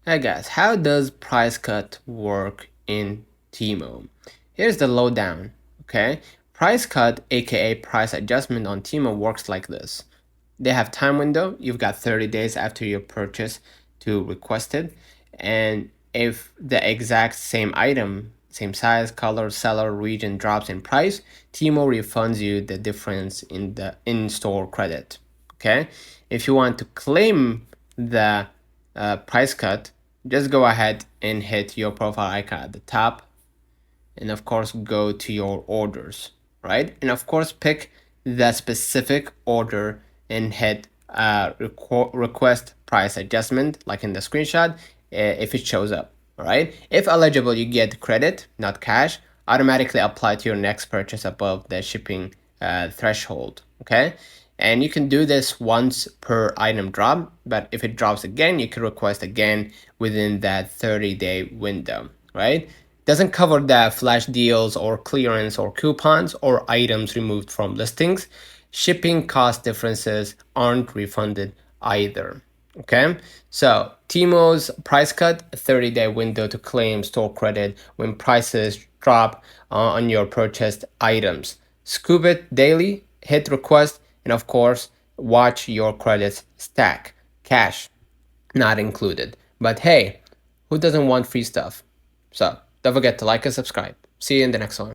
Hey guys, how does price cut work in Temu? Here's the lowdown, okay? Price cut, aka price adjustment on Temu works like this. They have time window. You've got 30 days after your purchase to request it. And if the exact same item, same size, color, seller, region drops in price, Temu refunds you the difference in the in-store credit. Okay? If you want to claim the price cut, just go ahead and hit your profile icon at the top, and of course go to your orders, right? And of course pick the specific order and hit request price adjustment like in the screenshot if it shows up. All right, if eligible, you get credit, not cash, automatically applied to your next purchase above the shipping threshold. Okay, and you can do this once per item drop, but if it drops again, you can request again within that 30-day window, right? Doesn't cover the flash deals or clearance or coupons or items removed from listings. Shipping cost differences aren't refunded either. Okay, so Temu's price cut, 30-day window to claim store credit when prices drop on your purchased items. Scoop it daily, hit request, and of course, watch your credits stack. Cash not included. But hey, who doesn't want free stuff? So don't forget to like and subscribe. See you in the next one.